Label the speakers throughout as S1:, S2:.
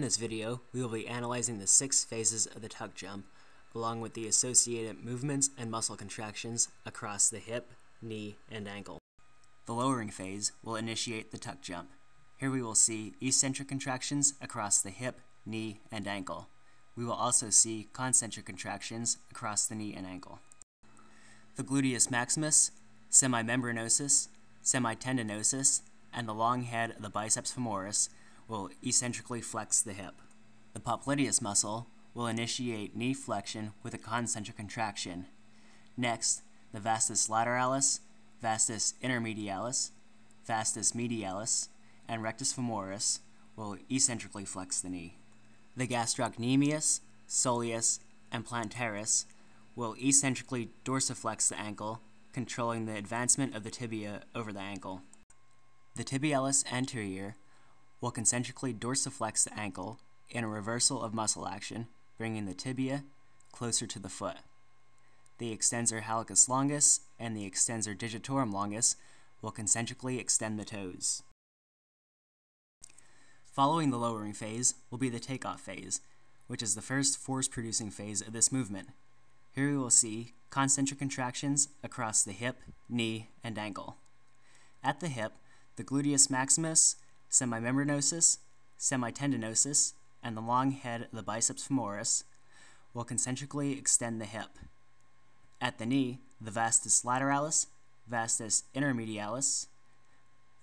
S1: this video, we will be analyzing the 6 phases of the tuck jump, along with the associated movements and muscle contractions across the hip, knee, and ankle. The lowering phase will initiate the tuck jump. Here we will see eccentric contractions across the hip, knee, and ankle. We will also see concentric contractions across the knee and ankle. The gluteus maximus, semimembranosus, semitendinosus, and the long head of the biceps femoris will eccentrically flex the hip. The popliteus muscle will initiate knee flexion with a concentric contraction. Next, the vastus lateralis, vastus intermedialis, vastus medialis, and rectus femoris will eccentrically flex the knee. The gastrocnemius, soleus, and plantaris will eccentrically dorsiflex the ankle, controlling the advancement of the tibia over the ankle. The tibialis anterior will concentrically dorsiflex the ankle in a reversal of muscle action, bringing the tibia closer to the foot. The extensor hallucis longus and the extensor digitorum longus will concentrically extend the toes. Following the lowering phase will be the takeoff phase, which is the first force-producing phase of this movement. Here we will see concentric contractions across the hip, knee, and ankle. At the hip, the gluteus maximus, semimembranosus, semitendinosus, and the long head of the biceps femoris will concentrically extend the hip. At the knee, the vastus lateralis, vastus intermedialis,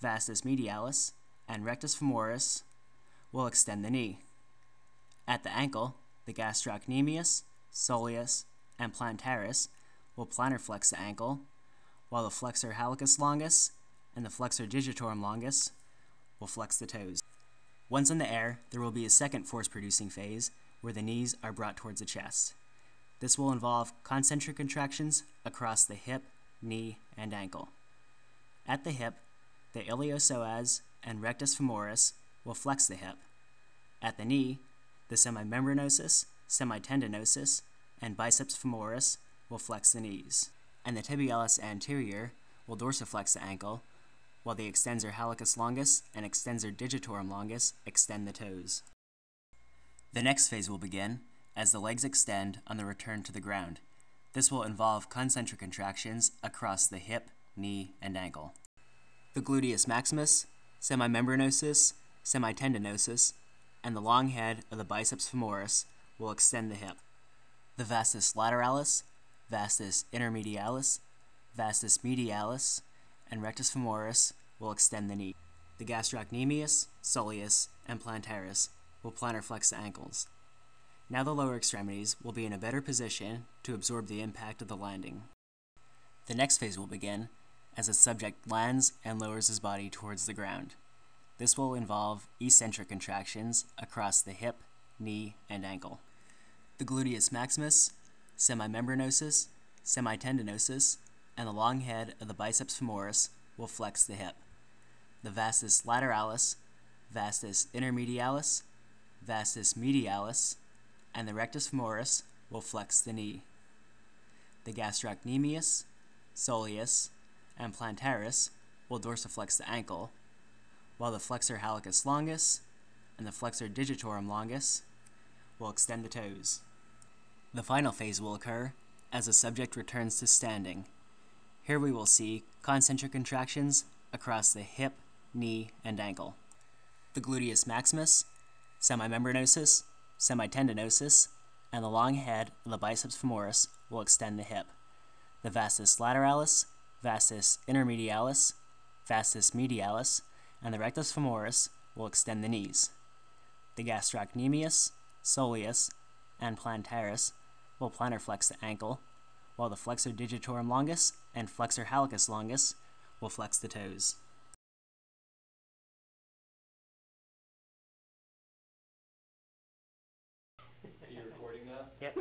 S1: vastus medialis, and rectus femoris will extend the knee. At the ankle, the gastrocnemius, soleus, and plantaris will plantar flex the ankle, while the flexor hallucis longus and the flexor digitorum longus will flex the toes. Once in the air, there will be a second force-producing phase where the knees are brought towards the chest. This will involve concentric contractions across the hip, knee, and ankle. At the hip, the iliopsoas and rectus femoris will flex the hip. At the knee, the semimembranosus, semitendinosus, and biceps femoris will flex the knees, and the tibialis anterior will dorsiflex the ankle, while the extensor hallucis longus and extensor digitorum longus extend the toes. The next phase will begin as the legs extend on the return to the ground. This will involve concentric contractions across the hip, knee, and ankle. The gluteus maximus, semimembranosus, semitendinosus, and the long head of the biceps femoris will extend the hip. The vastus lateralis, vastus intermedialis, vastus medialis, and rectus femoris will extend the knee. The gastrocnemius, soleus, and plantaris will plantar flex the ankles. Now the lower extremities will be in a better position to absorb the impact of the landing. The next phase will begin as the subject lands and lowers his body towards the ground. This will involve eccentric contractions across the hip, knee, and ankle. The gluteus maximus, semimembranosus, semitendinosus, and the long head of the biceps femoris will flex the hip. The vastus lateralis, vastus intermedialis, vastus medialis, and the rectus femoris will flex the knee. The gastrocnemius, soleus, and plantaris will dorsiflex the ankle, while the flexor hallucis longus and the flexor digitorum longus will extend the toes. The final phase will occur as the subject returns to standing. Here we will see concentric contractions across the hip, knee, and ankle. The gluteus maximus, semimembranosus, semitendinosus, and the long head of the biceps femoris will extend the hip. The vastus lateralis, vastus intermedialis, vastus medialis, and the rectus femoris will extend the knees. The gastrocnemius, soleus, and plantaris will plantar flex the ankle, while the flexor digitorum longus and flexor hallucis longus will flex the toes.
S2: Are you recording now?
S1: Yep.